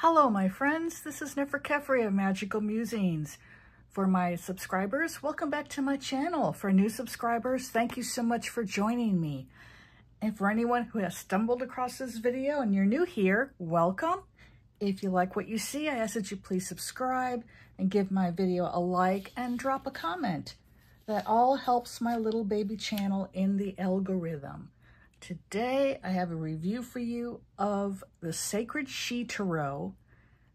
Hello, my friends. This is Neferkefri of Magical Musings. For my subscribers, welcome back to my channel. For new subscribers, thank you so much for joining me. And for anyone who has stumbled across this video and you're new here, welcome. If you like what you see, I ask that you please subscribe and give my video a like and drop a comment. That all helps my little baby channel in the algorithm. Today, I have a review for you of the Sacred She Tarot.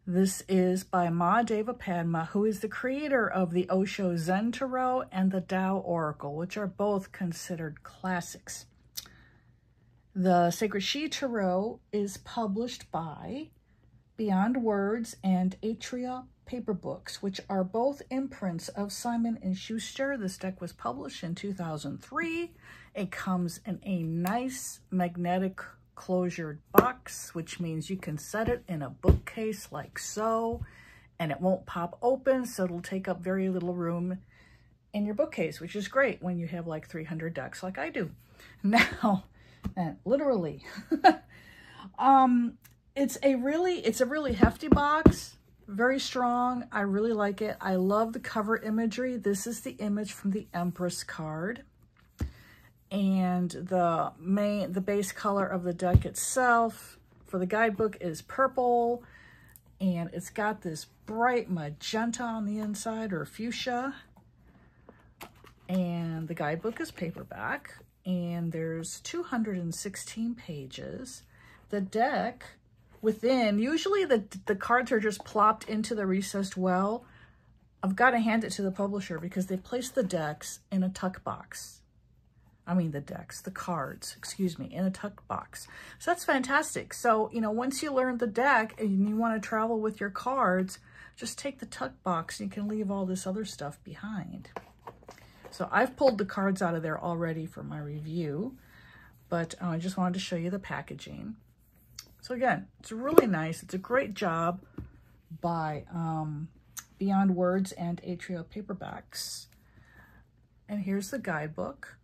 This is by Ma Deva Padma, who is the creator of the Osho Zen Tarot and the Tao Oracle, which are both considered classics. The Sacred She Tarot is published by Beyond Words and Atria Paper Books, which are both imprints of Simon & Schuster. This deck was published in 2003. It comes in a nice magnetic closured box, which means you can set it in a bookcase like so, and it won't pop open, so it'll take up very little room in your bookcase, which is great when you have like 300 decks like I do. Now, literally, it's a really hefty box. Very strong. I really like it. I love the cover imagery. This is the image from the Empress card. And the base color of the deck itself for the guidebook is purple. And it's got this bright magenta on the inside, or fuchsia. And the guidebook is paperback. And there's 216 pages. The deck within, usually the cards are just plopped into the recessed well. I've got to hand it to the publisher because they placed the decks in a tuck box. I mean the cards, excuse me, in a tuck box. So that's fantastic. So, you know, once you learn the deck and you want to travel with your cards, just take the tuck box and you can leave all this other stuff behind. So I've pulled the cards out of there already for my review, but I just wanted to show you the packaging. So again, it's really nice. It's a great job by Beyond Words and Atria Paperbacks. And here's the guidebook.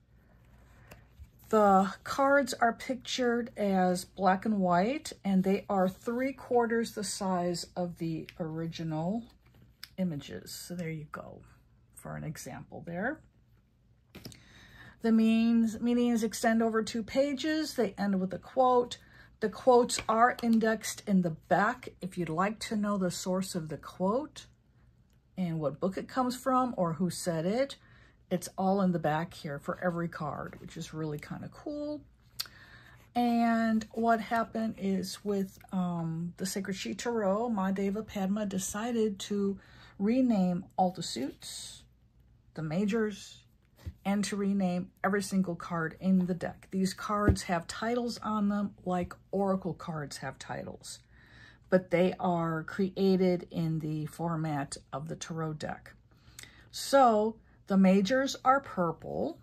The cards are pictured as black and white, and they are 3/4 the size of the original images. So there you go for an example there. The meanings extend over 2 pages. They end with a quote. The quotes are indexed in the back if you'd like to know the source of the quote and what book it comes from or who said it. It's all in the back here for every card, which is really kind of cool. And what happened is with the Sacred She Tarot, Ma Deva Padma decided to rename all the suits, the majors, and to rename every single card in the deck. These cards have titles on them like oracle cards have titles, but they are created in the format of the tarot deck. So the majors are purple,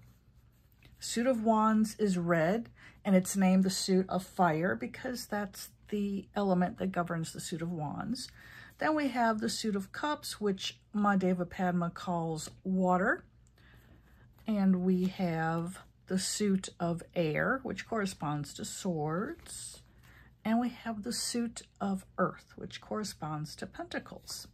suit of wands is red, and it's named the suit of fire because that's the element that governs the suit of wands. Then we have the suit of cups, which Ma Deva Padma calls water. And we have the suit of air, which corresponds to swords. And we have the suit of earth, which corresponds to pentacles.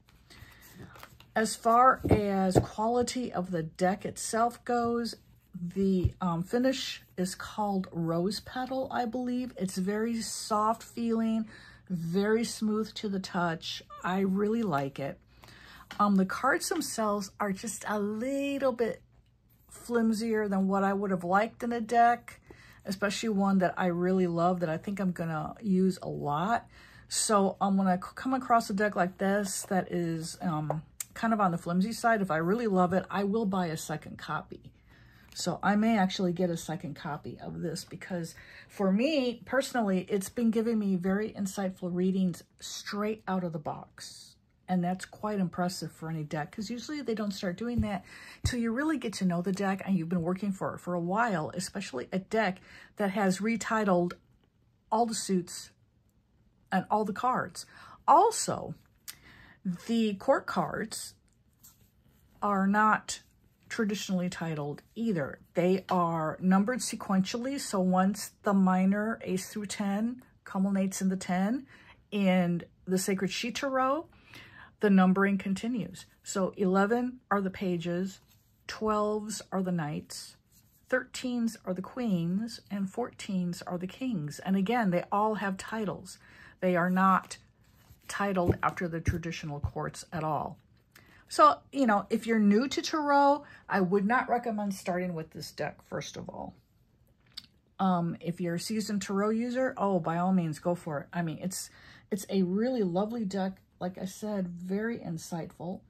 As far as quality of the deck itself goes, the finish is called rose petal, I believe. It's very soft feeling, very smooth to the touch. I really like it. The cards themselves are just a little bit flimsier than what I would have liked in a deck, especially one that I really love that I think I'm going to use a lot. So when I come across a deck like this that is kind of on the flimsy side, if I really love it, I will buy a second copy. So I may actually get a second copy of this because for me, personally, it's been giving me very insightful readings straight out of the box. And that's quite impressive for any deck because usually they don't start doing that till you really get to know the deck and you've been working for it for a while, especially a deck that has retitled all the suits and all the cards. Also, the court cards are not traditionally titled either. They are numbered sequentially. So once the minor ace through 10 culminates in the 10, and the Sacred She Tarot, the numbering continues. So 11 are the pages, 12s are the knights, 13s are the queens, and 14s are the kings. And again, they all have titles. They are not titled after the traditional courts at all. So, you know, if you're new to tarot, I would not recommend starting with this deck, first of all. If you're a seasoned tarot user, oh, by all means, go for it. I mean, it's a really lovely deck. Like I said, very insightful.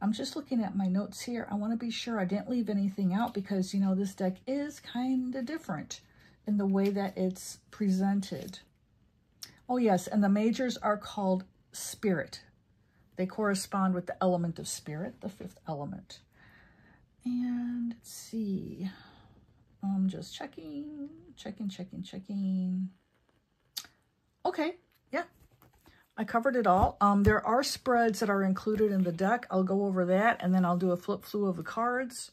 I'm just looking at my notes here. I want to be sure I didn't leave anything out because, you know, this deck is kind of different in the way that it's presented. Oh, yes, and the majors are called Spirit. They correspond with the element of spirit, the 5th element. And let's see. I'm just checking. Okay, yeah. I covered it all. There are spreads that are included in the deck. I'll go over that, and then I'll do a flip through of the cards.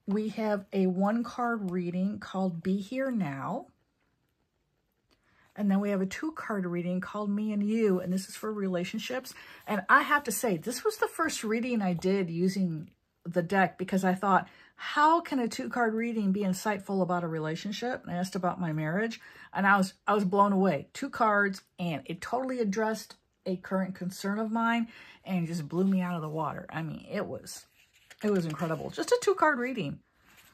We have a 1-card reading called Be Here Now. And then we have a 2-card reading called Me and You, and this is for relationships. And I have to say, this was the first reading I did using the deck because I thought, how can a 2-card reading be insightful about a relationship? And I asked about my marriage, and I was blown away. 2 cards, and it totally addressed a current concern of mine, and just blew me out of the water. I mean, it was incredible. Just a 2-card reading.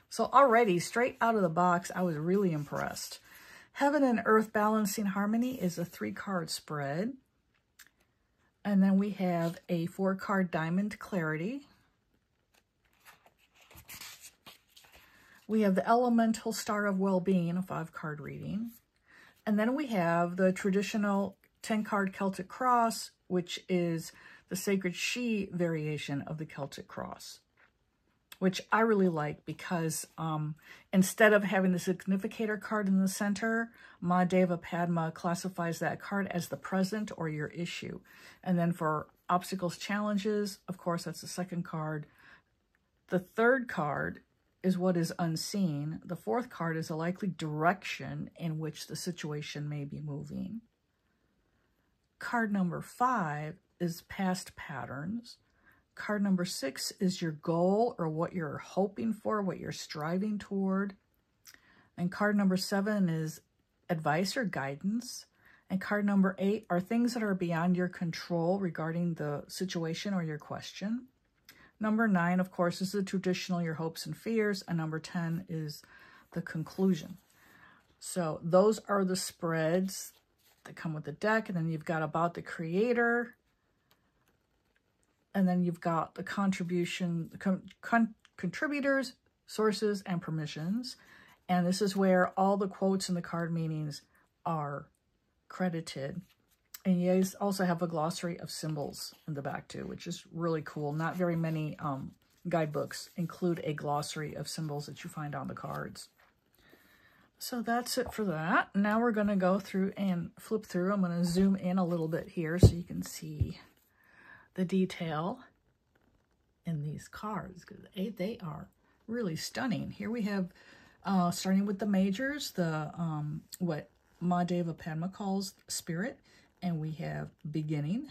So already, straight out of the box, I was really impressed. Heaven and Earth Balancing Harmony is a 3-card spread. And then we have a 4-card Diamond Clarity. We have the Elemental Star of Well-Being, a 5-card reading. And then we have the traditional 10-card Celtic Cross, which is the Sacred She variation of the Celtic Cross, which I really like because instead of having the significator card in the center, Ma Deva Padma classifies that card as the present or your issue. And then for obstacles, challenges, of course, that's the 2nd card. The 3rd card is what is unseen. The 4th card is a likely direction in which the situation may be moving. Card number 5 is past patterns. Card number 6 is your goal or what you're hoping for, what you're striving toward. And card number 7 is advice or guidance. And card number 8 are things that are beyond your control regarding the situation or your question. Number 9, of course, is the traditional, your hopes and fears. And number 10 is the conclusion. So those are the spreads that come with the deck. And then you've got about the creator. And then you've got the contribution, contributors, sources, and permissions. And this is where all the quotes and the card meanings are credited. And you also have a glossary of symbols in the back too, which is really cool. Not very many guidebooks include a glossary of symbols that you find on the cards. So that's it for that. Now we're going to go through and flip through. I'm going to zoom in a little bit here so you can see the detail in these cards, because they are really stunning. Here we have, starting with the majors, the what Ma Deva Padma calls Spirit, and we have Beginning,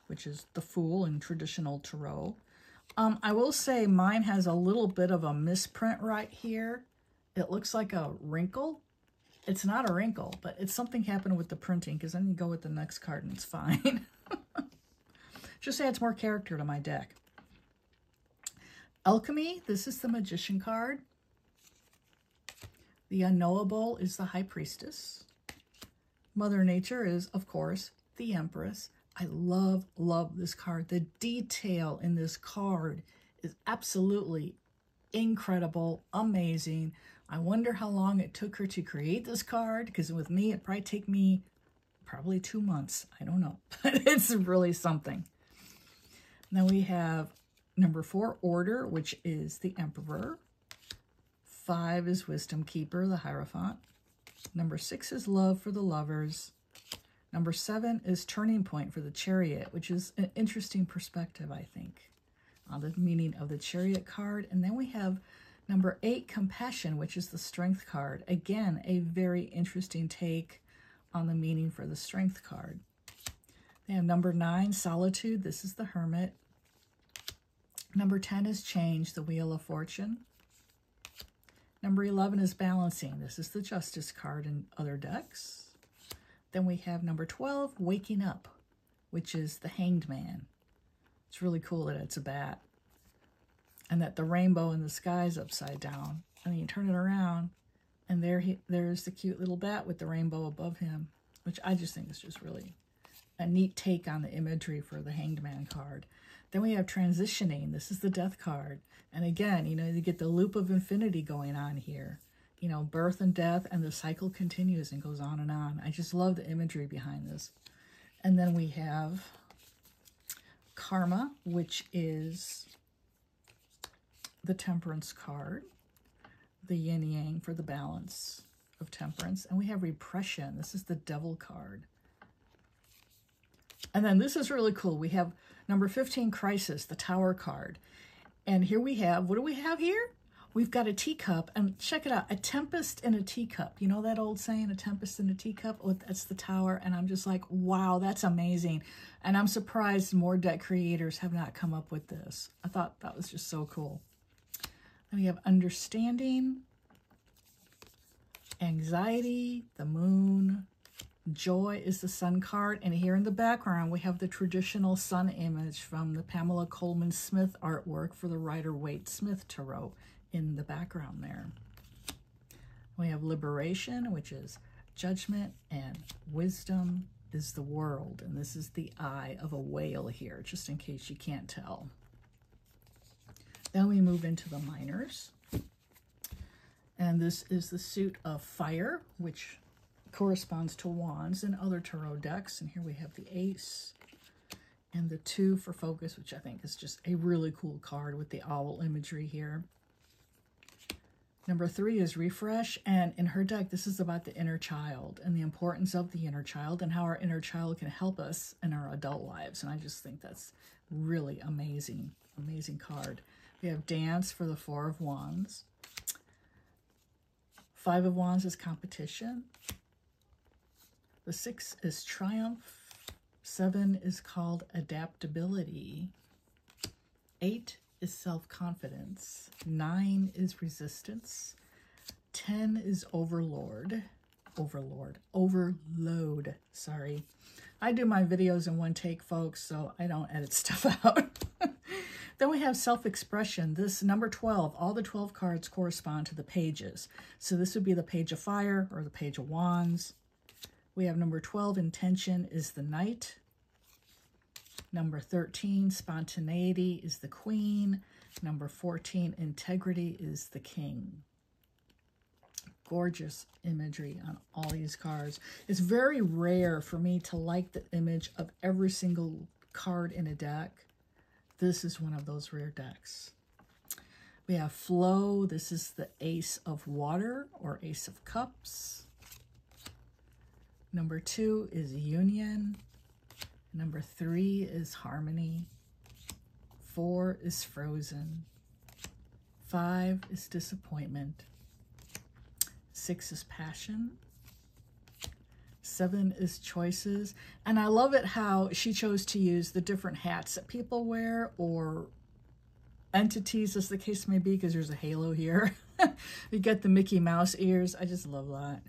which is the Fool in traditional tarot. I will say mine has a little bit of a misprint right here. It looks like a wrinkle. It's not a wrinkle, but it's something happened with the printing, because then you go with the next card and it's fine. Just adds more character to my deck. Alchemy, this is the Magician card. The Unknowable is the High Priestess. Mother Nature is, of course, the Empress. I love this card. The detail in this card is absolutely incredible, amazing. I wonder how long it took her to create this card, because with me, it'd probably take me 2 months. I don't know, but it's really something. Then we have number 4, Order, which is the Emperor. 5 is Wisdom Keeper, the Hierophant. Number 6 is Love for the Lovers. Number 7 is Turning Point for the Chariot, which is an interesting perspective, I think, on the meaning of the Chariot card. And then we have number 8, Compassion, which is the Strength card. Again, a very interesting take on the meaning for the Strength card. They have number 9, Solitude. This is the Hermit. Number 10 is Change, the Wheel of Fortune. Number 11 is Balancing. This is the Justice card in other decks. Then we have number 12, Waking Up, which is the Hanged Man. It's really cool that it's a bat. And that the rainbow in the sky is upside down. And then you turn it around, and there's the cute little bat with the rainbow above him, which I just think is just really a neat take on the imagery for the Hanged Man card. Then we have Transitioning. This is the Death card. And again, you know, you get the loop of infinity going on here. You know, birth and death, and the cycle continues and goes on and on. I just love the imagery behind this. And then we have Karma, which is the Temperance card. The yin yang for the balance of temperance. And we have Repression. This is the Devil card. And then this is really cool. We have number 15, Crisis, the Tower card. And here we have, what do we have here? We've got a teacup, and check it out, a tempest in a teacup. You know that old saying, a tempest in a teacup? Oh, that's the Tower, and I'm just like, wow, that's amazing. And I'm surprised more deck creators have not come up with this. I thought that was just so cool. Then we have Understanding, Anxiety, the Moon, Joy is the Sun card, and here in the background we have the traditional sun image from the Pamela Coleman Smith artwork for the Rider-Waite Smith Tarot in the background there. We have Liberation, which is Judgment, and Wisdom is the World, and this is the eye of a whale here, just in case you can't tell. Then we move into the minors, and this is the suit of Fire, which corresponds to Wands in other tarot decks. And here we have the Ace and the 2 for Focus, which I think is just a really cool card with the owl imagery here. Number 3 is Refresh, and in her deck, this is about the inner child and the importance of the inner child and how our inner child can help us in our adult lives. And I just think that's really amazing, amazing card. We have Dance for the 4 of Wands. 5 of Wands is Competition. The 6 is Triumph. 7 is called Adaptability. 8 is Self-Confidence. 9 is Resistance. 10 is Overload, sorry. I do my videos in one take, folks, so I don't edit stuff out. Then we have Self-Expression. This number 12, all the 12 cards correspond to the pages. So this would be the Page of Fire or the Page of Wands. We have number 12, Intention is the Knight. Number 13, Spontaneity is the Queen. Number 14, Integrity is the King. Gorgeous imagery on all these cards. It's very rare for me to like the image of every single card in a deck. This is one of those rare decks. We have Flow. This is the Ace of Water or Ace of Cups. Number 2 is Union. Number 3 is Harmony. 4 is Frozen. 5 is Disappointment. 6 is Passion. 7 is Choices. And I love it how she chose to use the different hats that people wear, or entities as the case may be, because there's a halo here. You get the Mickey Mouse ears. I just love that.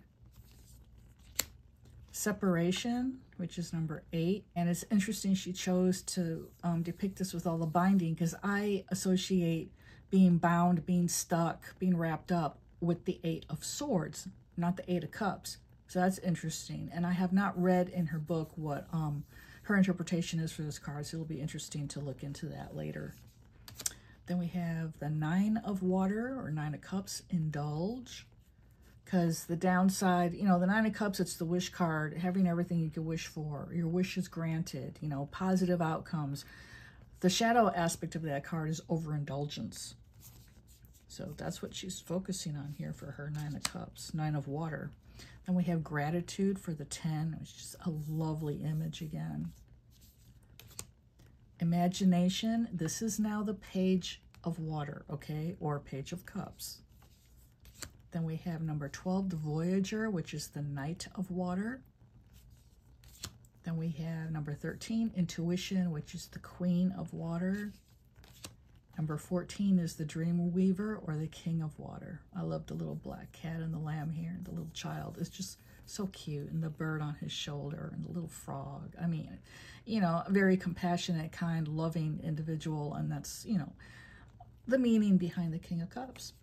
Separation, which is number 8. And it's interesting she chose to depict this with all the binding, because I associate being bound, being stuck, being wrapped up with the 8 of Swords, not the 8 of Cups. So that's interesting. And I have not read in her book what her interpretation is for this card, so it'll be interesting to look into that later. Then we have the 9 of Water or 9 of Cups, Indulge. Because the downside, you know, the 9 of Cups, it's the wish card, having everything you could wish for. Your wish is granted, you know, positive outcomes. The shadow aspect of that card is overindulgence. So that's what she's focusing on here for her 9 of Cups, 9 of Water. Then we have Gratitude for the 10, which is a lovely image again. Imagination, this is now the Page of Water, okay, or Page of Cups. Then we have number 12, the Voyager, which is the Knight of Water. Then we have number 13, Intuition, which is the Queen of Water. Number 14 is the Dream Weaver, or the King of Water. I love the little black cat and the lamb here. The little child is just so cute, and the bird on his shoulder, and the little frog. I mean, you know, a very compassionate, kind, loving individual, and that's, you know, the meaning behind the King of Cups.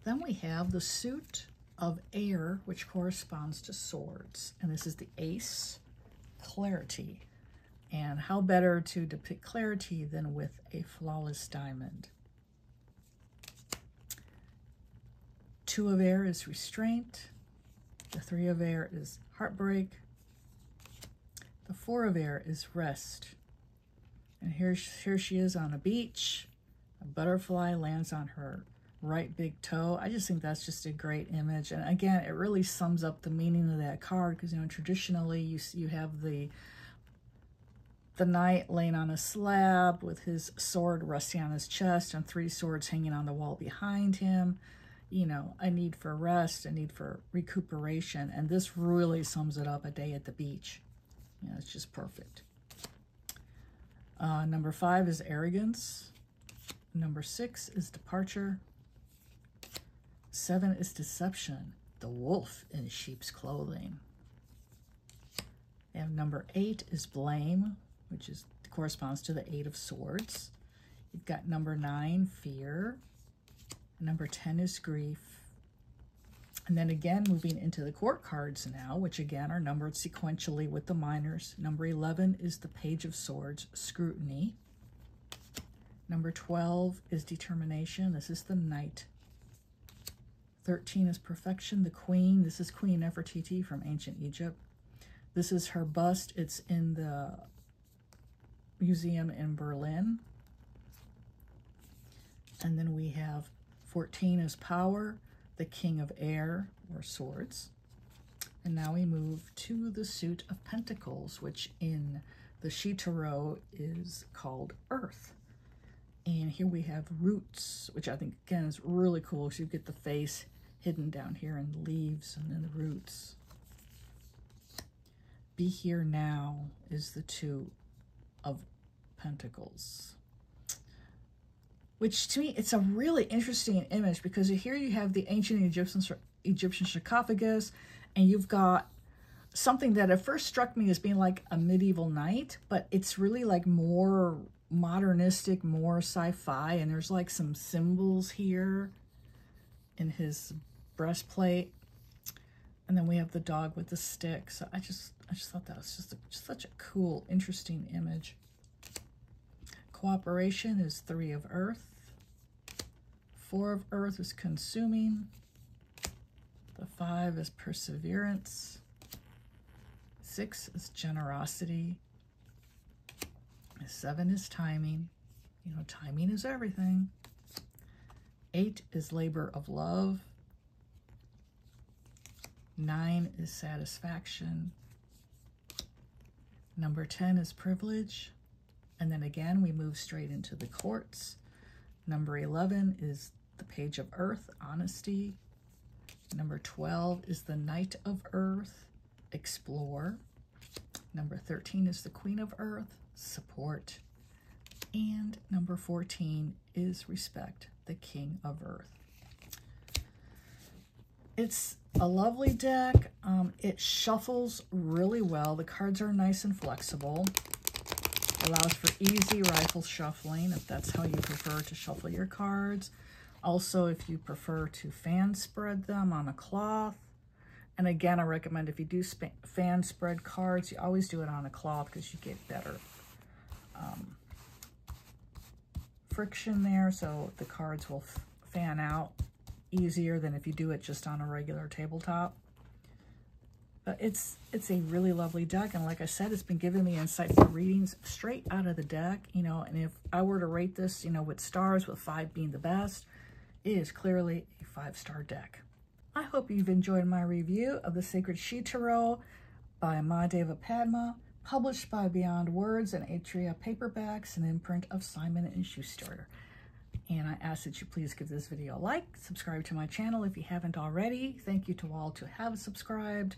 Then we have the Suit of Air, which corresponds to swords, and this is the Ace, Clarity. And how better to depict clarity than with a flawless diamond? Two of Air is Restraint. The Three of Air is Heartbreak. The Four of Air is Rest. And here she is on a beach. A butterfly lands on her right big toe. I just think that's just a great image. And again, it really sums up the meaning of that card, because, you know, traditionally you have the knight laying on a slab with his sword resting on his chest and three swords hanging on the wall behind him. You know, a need for rest, a need for recuperation. And this really sums it up, a day at the beach. You know, it's just perfect. Number 5 is Arrogance. Number 6 is Departure. 7 is Deception, the wolf in sheep's clothing. And number 8 is Blame, which corresponds to the 8 of Swords. You've got number 9, Fear. Number 10 is Grief. And then again, moving into the court cards now, which again are numbered sequentially with the minors. Number 11 is the Page of Swords, Scrutiny. Number 12 is Determination. This is the Knight. 13 is Perfection, the Queen. This is Queen Nefertiti from ancient Egypt. This is her bust. It's in the museum in Berlin. And then we have 14 is Power, the King of Air, or Swords. And now we move to the Suit of Pentacles, which in the Tarot is called Earth. And here we have Roots, which I think, again, is really cool. So you get the face hidden down here in the leaves and then the roots. Be Here Now is the Two of Pentacles, which to me, it's a really interesting image, because here you have the ancient Egyptian sarcophagus, and you've got something that at first struck me as being like a medieval knight, but it's really like more modernistic, more sci-fi, and there's like some symbols here in his breastplate. And then we have the dog with the stick. So I just thought that was just such a cool, interesting image. Cooperation is 3 of Earth. 4 of Earth is Consuming. The 5 is Perseverance. 6 is Generosity. 7 is Timing. You know, timing is everything. 8 is Labor of Love. 9 is Satisfaction. Number 10 is Privilege. And then again, we move straight into the courts. Number 11 is the Page of Earth, Honesty. Number 12 is the Knight of Earth, Explore. Number 13 is the Queen of Earth, Support. And number 14 is Respect, the King of Earth. It's a lovely deck. It shuffles really well. The cards are nice and flexible. Allows for easy rifle shuffling, if that's how you prefer to shuffle your cards. Also, if you prefer to fan spread them on a cloth. And again, I recommend if you do fan spread cards, you always do it on a cloth, because you get better friction there, so the cards will fan out easier than if you do it just on a regular tabletop. But it's a really lovely deck, and like I said, it's been giving me insightful readings straight out of the deck, you know. And if I were to rate this, you know, with stars, with 5 being the best, it is clearly a 5-star deck. I hope you've enjoyed my review of the Sacred She Tarot by Mahadeva Padma, published by Beyond Words and Atria Paperbacks, an imprint of Simon & Schuster. And I ask that you please give this video a like, subscribe to my channel if you haven't already. Thank you to all who have subscribed.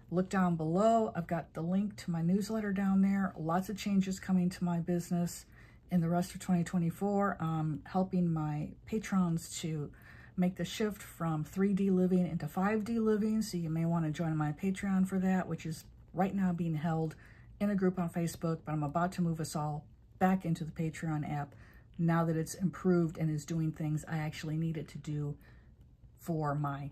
Look down below. I've got the link to my newsletter down there. Lots of changes coming to my business in the rest of 2024. Helping my patrons to make the shift from 3D living into 5D living. So you may want to join my Patreon for that, which is right now being held in a group on Facebook, but I'm about to move us all back into the Patreon app now that it's improved and is doing things I actually need it to do for my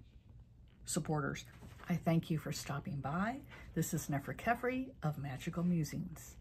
supporters. I thank you for stopping by. This is Nefer Kefri of Magical Musings.